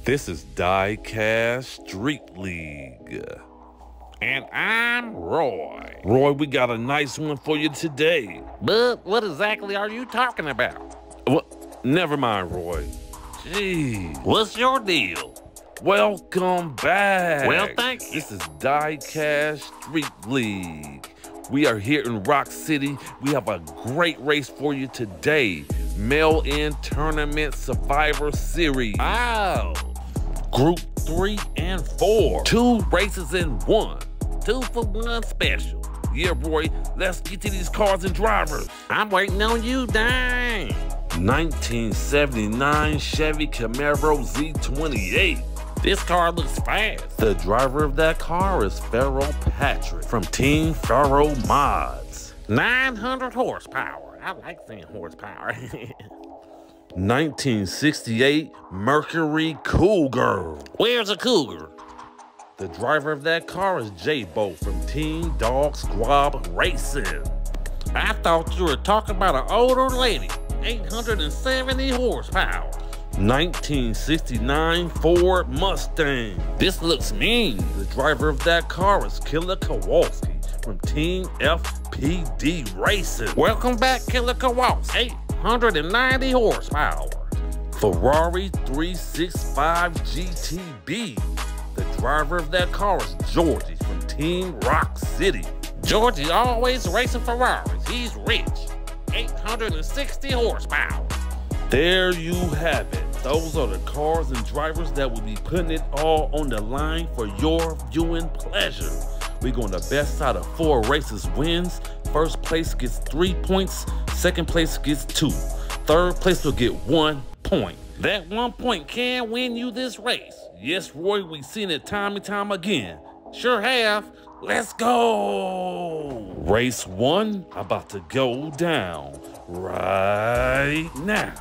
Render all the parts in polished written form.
This is DieCast Street League. And I'm Roy. Roy, we got a nice one for you today. But what exactly are you talking about? Well, never mind, Roy. Gee. What's your deal? Welcome back. Well, thank you. This is DieCast Street League. We are here in Rock City. We have a great race for you today. Mail-in Tournament Survivor Series. Oh. Group 3 and 4. 2 races in 1. 2-for-1 special. Yeah, Roy, let's get to these cars and drivers. I'm waiting on you, dang. 1979 Chevy Camaro Z28. This car looks fast. The driver of that car is Farrell Patrick from Team Farrell Mods. 900 horsepower. I like saying horsepower. 1968 Mercury Cougar. Where's a Cougar? The driver of that car is J-Bo from Team Dog Squad Racing. I thought you were talking about an older lady. 870 horsepower. 1969 Ford Mustang. This looks mean. The driver of that car is Killer Kowalski from Team FPD Racing. Welcome back, Killer Kowalski. 890 horsepower. Ferrari 365 GTB. The driver of that car is Georgie from Team Rock City. Georgie always racing Ferraris. He's rich. 860 horsepower. There you have it. Those are the cars and drivers that will be putting it all on the line for your viewing pleasure. We're going the best out of 4 races wins. First place gets 3 points. Second place gets 2. Third place will get 1 point. That 1 point can win you this race. Yes, Roy, we've seen it time and time again. Sure have. Let's go. Race 1 about to go down right now.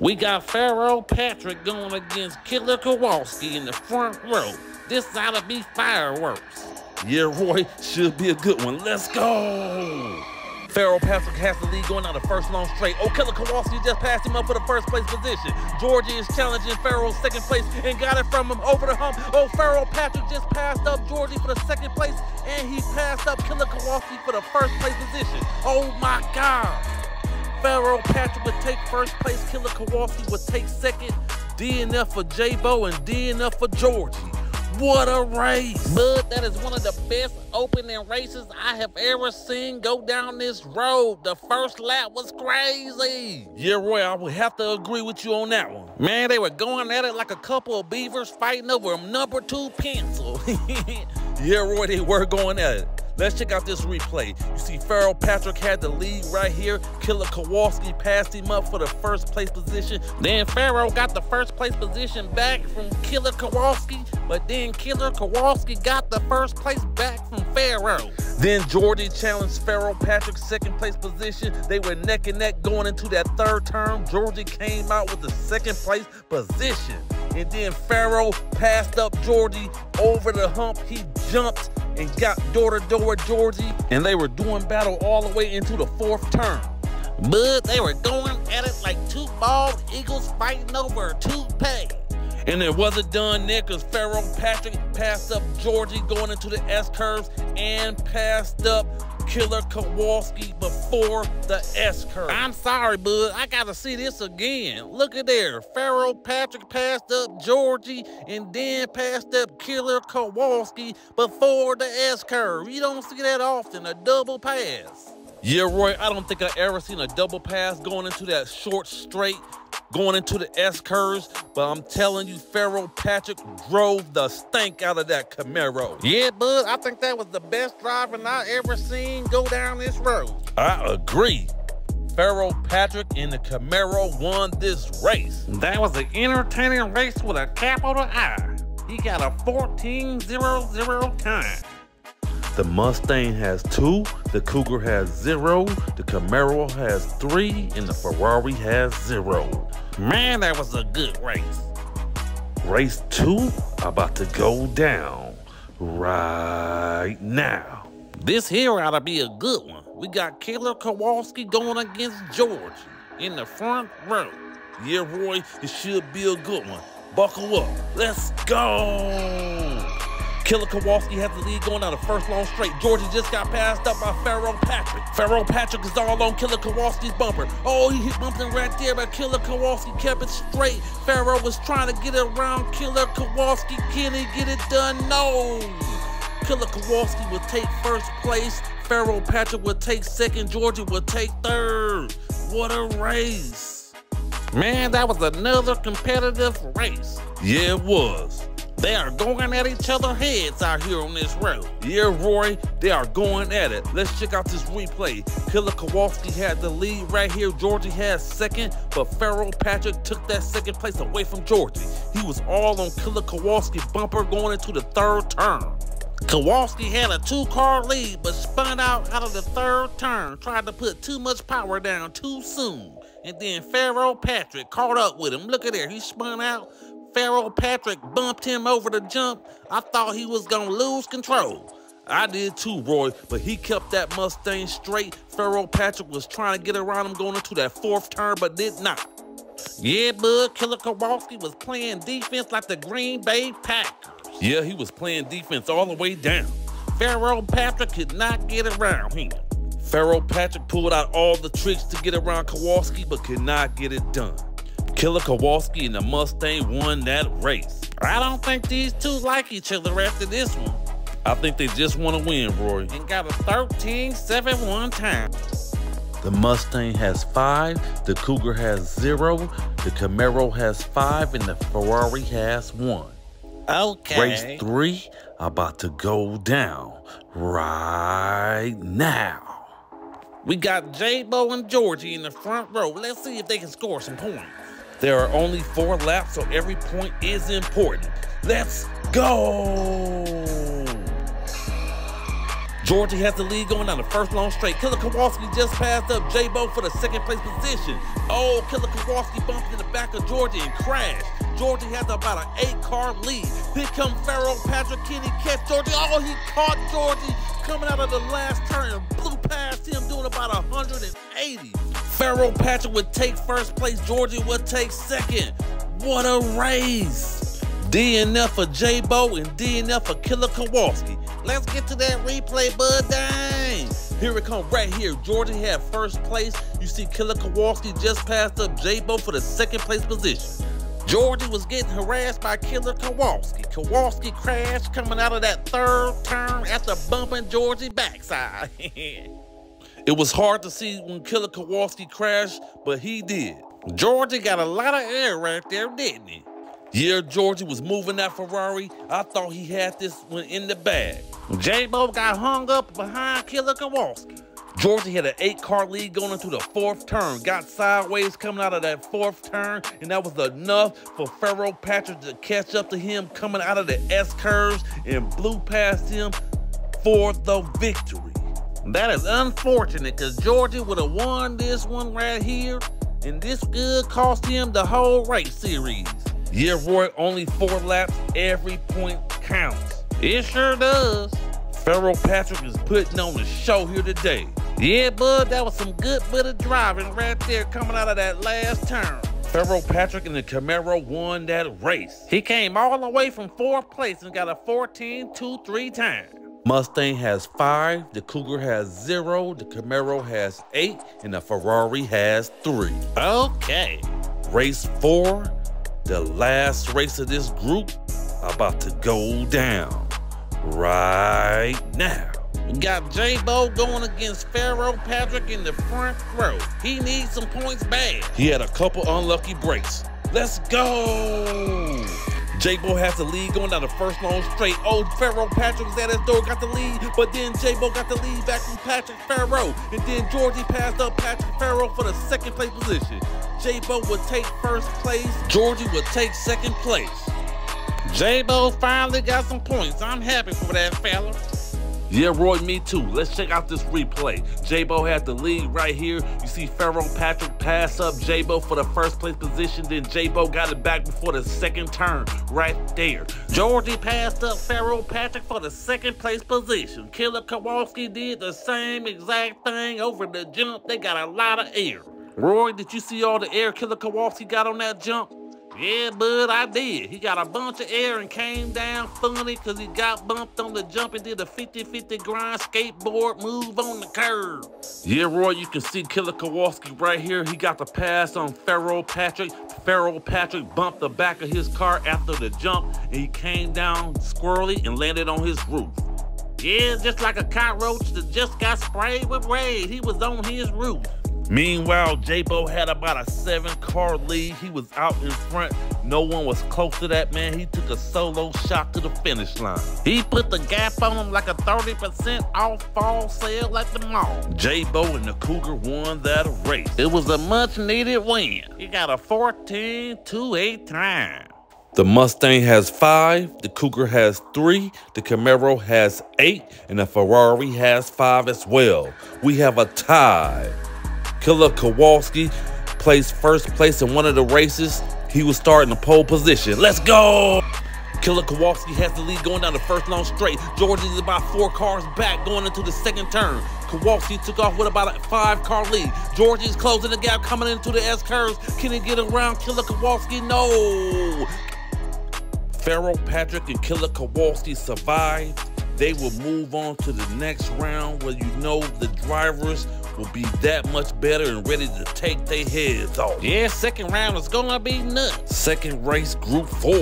We got Farrell Patrick going against Killer Kowalski in the front row. This ought to be fireworks. Yeah, Roy, should be a good one. Let's go. Farrell Patrick has the lead going down the first long straight. Oh, Killer Kowalski just passed him up for the first place position. Georgie is challenging Farrell's second place and got it from him over the hump. Oh, Farrell Patrick just passed up Georgie for the second place, and he passed up Killer Kowalski for the first place position. Oh my God. Farrell Patrick would take first place, Killer Kowalski would take second, DNF for J-Bo and DNF for Georgie. What a race! But that is one of the best opening races I have ever seen go down this road. The first lap was crazy. Yeah, Roy, I would have to agree with you on that one. Man, they were going at it like a couple of beavers fighting over a number 2 pencil. Yeah, Roy, they were going at it. Let's check out this replay. You see Farrell Patrick had the lead right here. Killer Kowalski passed him up for the first place position. Then Farrell got the first place position back from Killer Kowalski, but then Killer Kowalski got the first place back from Farrell. Then Georgie challenged Farrell Patrick's second place position. They were neck and neck going into that third turn. Georgie came out with the second place position. And then Farrell passed up Georgie over the hump. He jumped and got door-to-door Georgie. And they were doing battle all the way into the 4th turn. But they were going at it like 2 bald eagles fighting over a toupee. And it wasn't done there because Farrell Patrick passed up Georgie going into the S-curves and passed up Killer Kowalski before the S-curve. I'm sorry, bud. I gotta see this again. Look at there. Farrell Patrick passed up Georgie and then passed up Killer Kowalski before the S-curve. You don't see that often, a double pass. Yeah, Roy, I don't think I ever seen a double pass going into that short straight, going into the S-curves, but I'm telling you, Farrell Patrick drove the stank out of that Camaro. Yeah, bud, I think that was the best driving I ever seen go down this road. I agree. Farrell Patrick in the Camaro won this race. That was an entertaining race with a capital I. He got a 14:00 time. The Mustang has 2, the Cougar has 0, the Camaro has 3, and the Ferrari has 0. Man, that was a good race. Race 2 about to go down right now. This here ought to be a good one. We got Killer Kowalski going against Georgie in the front row. Yeah, Roy, it should be a good one. Buckle up. Let's go. Killer Kowalski has the lead going down the first long straight. Georgie just got passed up by Pharaoh Patrick. Pharaoh Patrick is all on Killer Kowalski's bumper. Oh, he hit bumping right there, but Killer Kowalski kept it straight. Pharaoh was trying to get around Killer Kowalski. Can he get it done? No. Killer Kowalski would take first place. Pharaoh Patrick would take second. Georgie would take third. What a race. Man, that was another competitive race. Yeah, it was. They are going at each other's heads out here on this road. Yeah, Roy, they are going at it. Let's check out this replay. Killer Kowalski had the lead right here. Georgie had second, but Pharaoh Patrick took that second place away from Georgie. He was all on Killer Kowalski's bumper going into the third turn. Kowalski had a 2-car lead, but spun out of the third turn, tried to put too much power down too soon. And then Pharaoh Patrick caught up with him. Look at there, he spun out. Pharaoh Patrick bumped him over the jump. I thought he was gonna lose control. I did too, Roy, but he kept that Mustang straight. Pharaoh Patrick was trying to get around him going into that fourth turn, but did not. Yeah, bud, Killer Kowalski was playing defense like the Green Bay Packers. Yeah, he was playing defense all the way down. Pharaoh Patrick could not get around him. Pharaoh Patrick pulled out all the tricks to get around Kowalski, but could not get it done. Killer Kowalski and the Mustang won that race. I don't think these two like each other after this one. I think they just want to win, Roy. And got a 13-7-1 time. The Mustang has 5, the Cougar has 0, the Camaro has 5, and the Ferrari has 1. Okay. Race 3 about to go down right now. We got J-Bo and Georgie in the front row. Let's see if they can score some points. There are only 4 laps, so every point is important. Let's go! Georgie has the lead going down the first long straight. Killer Kowalski just passed up J-Bo for the second place position. Oh, Killer Kowalski bumped in the back of Georgie and crashed. Georgie has about an 8-car lead. Here comes Pharaoh Patrick. Can he catch Georgie? Oh, he caught Georgie coming out of the last turn and blew past him doing about 180. Pharaoh Patrick would take first place. Georgie would take second. What a race. DNF for J-Bo and DNF for Killer Kowalski. Let's get to that replay, bud. Dang. Here it comes right here. Georgie had first place. You see Killer Kowalski just passed up J-Bo for the second place position. Georgie was getting harassed by Killer Kowalski. Kowalski crashed coming out of that third turn after bumping Georgie backside. It was hard to see when Killer Kowalski crashed, but he did. Georgie got a lot of air right there, didn't he? Yeah, Georgie was moving that Ferrari. I thought he had this one in the bag. J-Bo got hung up behind Killer Kowalski. Georgie had an 8-car lead going into the fourth turn, got sideways coming out of that fourth turn, and that was enough for Pharaoh Patrick to catch up to him coming out of the S-curves and blew past him for the victory. That is unfortunate because Georgie would have won this one right here, and this could cost him the whole race series. Yeah, Roy, only 4 laps, every point counts. It sure does. Pharaoh Patrick is putting on a show here today. Yeah, bud, that was some good bit of driving right there coming out of that last turn. Pharaoh Patrick and the Camaro won that race. He came all the way from 4th place and got a 14.23 time. Mustang has 5, the Cougar has 0, the Camaro has 8, and the Ferrari has 3. Okay. Race 4, the last race of this group, about to go down right now. We got J-Bo going against Pharaoh Patrick in the front row. He needs some points bad. He had a couple unlucky breaks. Let's go! J-Bo has the lead going down the first long straight. Oh, Pharaoh Patrick was at his door, got the lead, but then J-Bo got the lead back from Patrick Pharaoh. And then Georgie passed up Patrick Pharaoh for the second place position. J-Bo would take first place. Georgie would take second place. J-Bo finally got some points. I'm happy for that fella. Yeah, Roy, me too. Let's check out this replay. J-Bo had the lead right here. You see Pharaoh Patrick pass up J-Bo for the first place position. Then J-Bo got it back before the second turn right there. Georgie passed up Pharaoh Patrick for the second place position. Killer Kowalski did the same exact thing over the jump. They got a lot of air. Roy, did you see all the air Killer Kowalski got on that jump? Yeah, bud, I did. He got a bunch of air and came down funny because he got bumped on the jump and did a 50-50 grind skateboard move on the curb. Yeah, Roy, you can see Killer Kowalski right here. He got the pass on Pharaoh Patrick. Pharaoh Patrick bumped the back of his car after the jump, and he came down squirrely and landed on his roof. Yeah, just like a cockroach that just got sprayed with raid. He was on his roof. Meanwhile, J-Bo had about a 7-car lead. He was out in front. No one was close to that man. He took a solo shot to the finish line. He put the gap on him like a 30% off fall sale at the mall. J-Bo and the Cougar won that race. It was a much needed win. He got a 14-2-8 time. The Mustang has 5, the Cougar has 3, the Camaro has 8, and the Ferrari has 5 as well. We have a tie. Killer Kowalski placed first place in one of the races. He was starting the pole position. Let's go! Killer Kowalski has the lead going down the first long straight. George is about 4 cars back going into the second turn. Kowalski took off with about a 5-car lead. George is closing the gap coming into the S-curves. Can he get around Killer Kowalski? No! Pharaoh Patrick and Killer Kowalski survived. They will move on to the next round where you know the drivers will be that much better and ready to take their heads off. Yeah, second round is gonna be nuts. Second race, Group 4,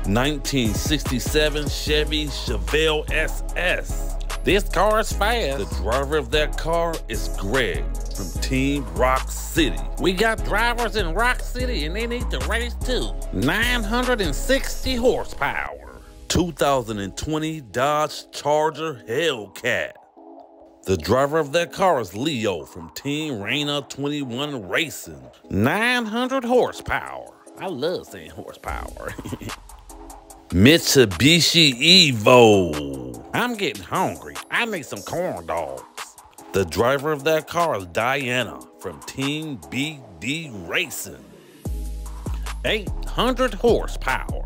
1967 Chevy Chevelle SS. This car is fast. The driver of that car is Greg from Team Rock City. We got drivers in Rock City and they need to race too. 960 horsepower. 2020 Dodge Charger Hellcat. The driver of that car is Leo from Team Raina 21 Racing. 900 horsepower. I love saying horsepower. Mitsubishi Evo. I'm getting hungry. I need some corn dogs. The driver of that car is Diana from Team BD Racing. 800 horsepower.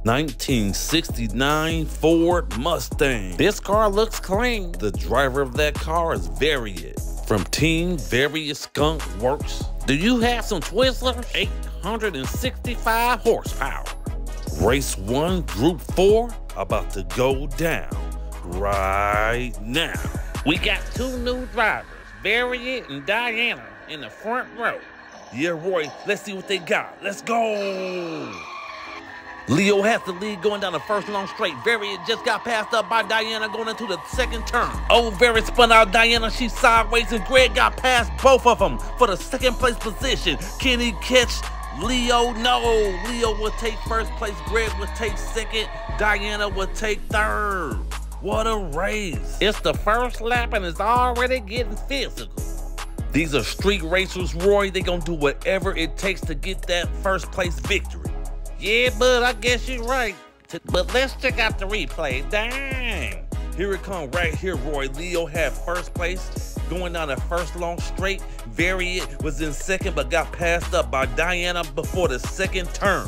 1969 Ford Mustang. This car looks clean. The driver of that car is Variant from Team Various Skunk Works. Do you have some Twizzlers? 865 horsepower. Race 1, Group 4, about to go down right now. We got 2 new drivers, Variant and Diana, in the front row. Yeah, Roy, let's see what they got. Let's go. Leo has the lead going down the first long straight. Variant just got passed up by Diana going into the second turn. Oh, Variant spun out Diana. She's sideways, and Greg got past both of them for the second place position. Can he catch Leo? No. Leo will take first place. Greg will take second. Diana will take third. What a race. It's the first lap, and it's already getting physical. These are street racers, Roy. They gonna do whatever it takes to get that first place victory. Yeah, bud, I guess you're right. But let's check out the replay. Dang. Here it comes right here, Roy. Leo had first place going down the first long straight. Variant was in second but got passed up by Diana before the second turn.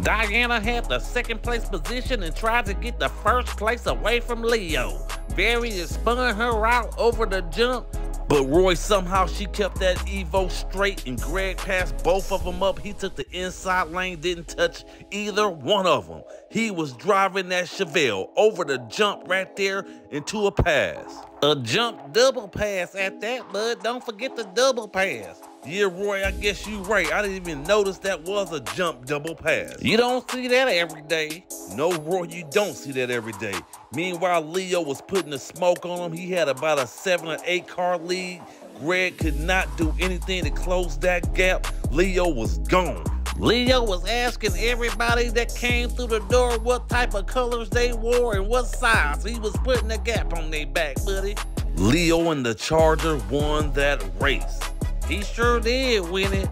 Diana had the second place position and tried to get the first place away from Leo. Variant spun her out over the jump. But Roy, somehow she kept that Evo straight and Greg passed both of them up. He took the inside lane, didn't touch either one of them. He was driving that Chevelle over the jump right there into a pass. A jump double pass at that, bud. Don't forget the double pass. Yeah, Roy, I guess you're right. I didn't even notice that was a jump double pass. You don't see that every day. No, Roy, you don't see that every day. Meanwhile, Leo was putting the smoke on him. He had about a 7 or 8 car lead. Greg could not do anything to close that gap. Leo was gone. Leo was asking everybody that came through the door what type of colors they wore and what size. He was putting a gap on their back, buddy. Leo and the Charger won that race. He sure did win it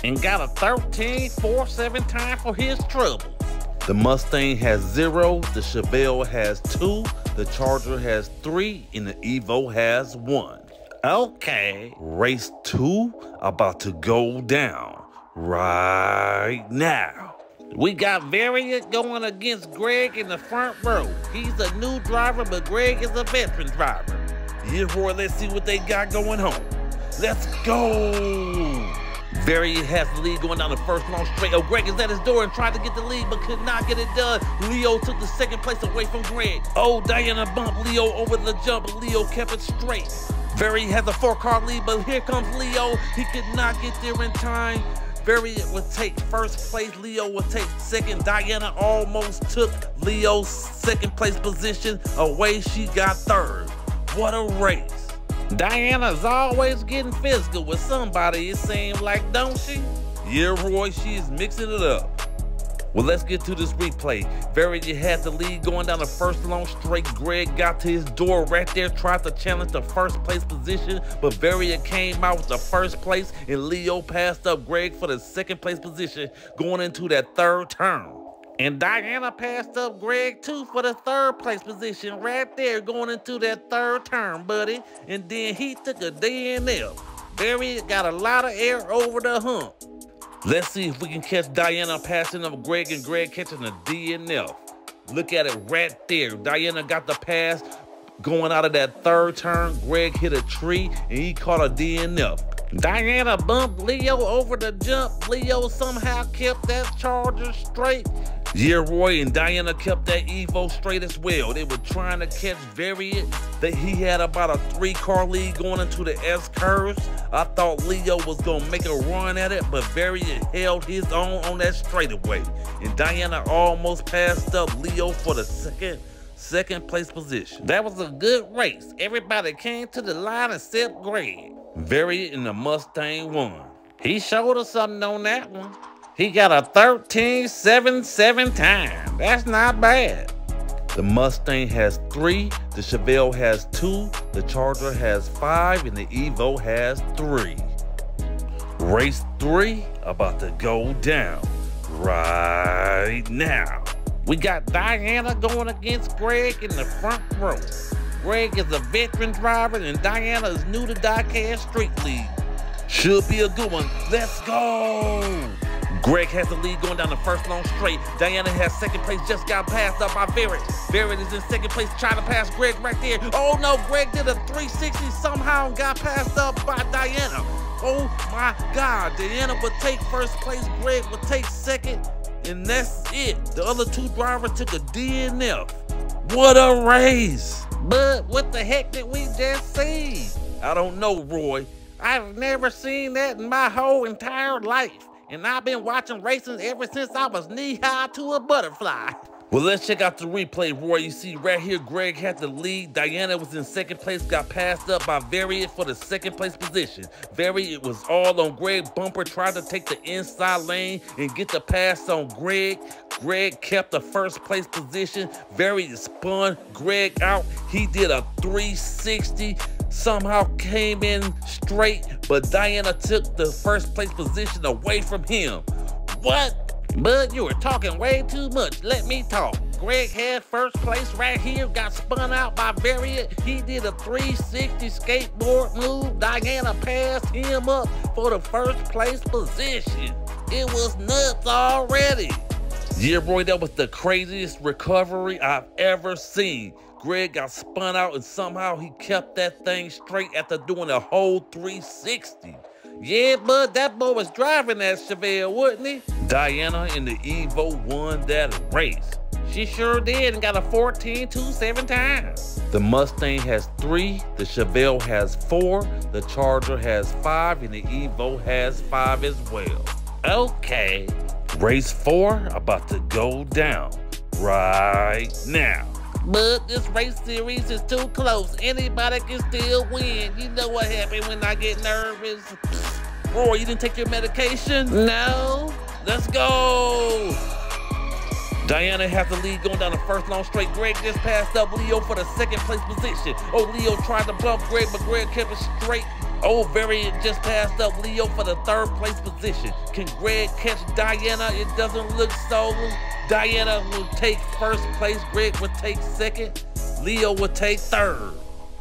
and got a 13.47 time for his trouble. The Mustang has 0, the Chevelle has 2, the Charger has 3, and the Evo has 1. Okay. Race 2 about to go down right now. We got Variant going against Greg in the front row. He's a new driver, but Greg is a veteran driver. Yeah, Roy, let's see what they got going on. Let's go! Variant has the lead going down the first long straight. Oh, Greg is at his door and tried to get the lead, but could not get it done. Leo took the second place away from Greg. Oh, Diana bumped Leo over the jump, but Leo kept it straight. Variant has a 4-car lead, but here comes Leo. He could not get there in time. Variant would take first place. Leo would take second. Diana almost took Leo's second place position away. She got third. What a race. Diana's always getting physical with somebody, it seems like, don't she? Yeah, Roy, she is mixing it up. Well, let's get to this replay. Variant had the lead going down the first long straight. Greg got to his door right there, tried to challenge the first place position, but Variant came out with the first place, and Leo passed up Greg for the second place position going into that third turn. And Diana passed up Greg too for the third place position right there going into that third turn, buddy. And then he took a DNF. Variant got a lot of air over the hump. Let's see if we can catch Diana passing up Greg and Greg catching a DNF. Look at it right there. Diana got the pass going out of that third turn. Greg hit a tree and he caught a DNF. Diana bumped Leo over the jump. Leo somehow kept that Charger straight. Yeah, Roy, and Diana kept that Evo straight as well. They were trying to catch Variant. He had about a 3-car lead going into the S curves. I thought Leo was going to make a run at it, but Variant held his own on that straightaway. And Diana almost passed up Leo for the second place position. That was a good race. Everybody came to the line except Greg. Variant in the Mustang won. He showed us something on that one. He got a 13.77 time. That's not bad. The Mustang has 3, the Chevelle has 2, the Charger has 5, and the Evo has 3. Race 3 about to go down right now. We got Diana going against Greg in the front row. Greg is a veteran driver and Diana is new to DieCast Street League. Should be a good one. Let's go. Greg has the lead going down the first long straight. Diana has second place, just got passed up by Variant. Variant is in second place, trying to pass Greg right there. Oh no, Greg did a 360 somehow and got passed up by Diana. Oh my God, Diana would take first place, Greg would take second, and that's it. The other 2 drivers took a DNF. What a race. But what the heck did we just see? I don't know, Roy. I've never seen that in my whole entire life. And I've been watching racing ever since I was knee-high to a butterfly. Well, let's check out the replay, Roy. You see right here, Greg had the lead. Diana was in second place, got passed up by Variant for the second place position. Variant was all on Greg. Bumper tried to take the inside lane and get the pass on Greg. Greg kept the first place position. Variant spun Greg out. He did a 360. Somehow came in straight, but Diana took the first place position away from him. What? Bud, you were talking way too much. Let me talk. Greg had first place right here, got spun out by Variant. He did a 360 skateboard move. Diana passed him up for the first place position. It was nuts already. Yeah, Roy, that was the craziest recovery I've ever seen. Greg got spun out and somehow he kept that thing straight after doing a whole 360. Yeah, bud, that boy was driving that Chevelle, wasn't he? Diana in the Evo won that race. She sure did and got a 14.27 time. The Mustang has 3, the Chevelle has 4, the Charger has 5, and the Evo has 5 as well. Okay. Race 4 about to go down right now. But this race series is too close. Anybody can still win. You know what happened when I get nervous. Roy, you didn't take your medication? No. Let's go. Diana has the lead going down the first long straight. Greg just passed up Leo for the second place position. Oh, Leo tried to bump Greg, but Greg kept it straight. Oh, Variant just passed up Leo for the third place position. Can Greg catch Diana? It doesn't look so. Diana will take first place. Greg would take second. Leo would take third.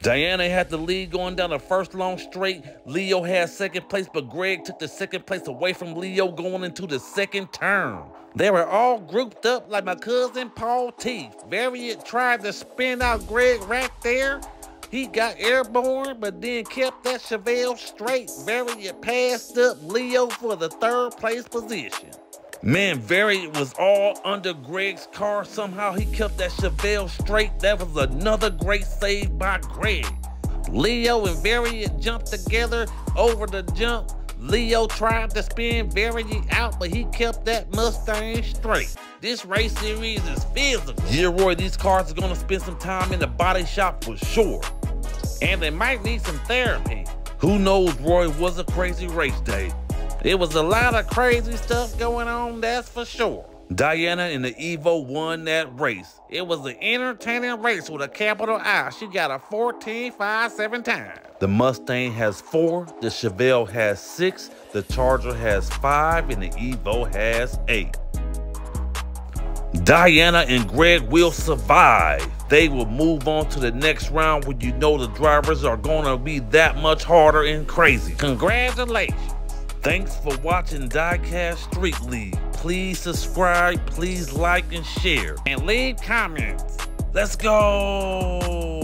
Diana had the lead going down the first long straight. Leo had second place, but Greg took the second place away from Leo going into the second turn. They were all grouped up like my cousin Paul Teeth. Variant tried to spin out Greg right there, He got airborne, but then kept that Chevelle straight. Variant passed up Leo for the 3rd place position. Man, Variant was all under Greg's car. Somehow he kept that Chevelle straight. That was another great save by Greg. Leo and Variant jumped together over the jump. Leo tried to spin Variant out, but he kept that Mustang straight. This race series is physical. Yeah, Roy, these cars are gonna spend some time in the body shop for sure. And they might need some therapy. Who knows, Roy, it was a crazy race day. It was a lot of crazy stuff going on, that's for sure. Diana in the Evo won that race. It was an entertaining race with a capital I. She got a 14.57 time. The Mustang has 4, the Chevelle has 6, the Charger has 5, and the Evo has 8. Diana and Greg will survive. They will move on to the next round when you know the drivers are gonna be that much harder and crazy. Congratulations. Thanks for watching DieCast Street League. Please subscribe, please like and share. And leave comments. Let's go!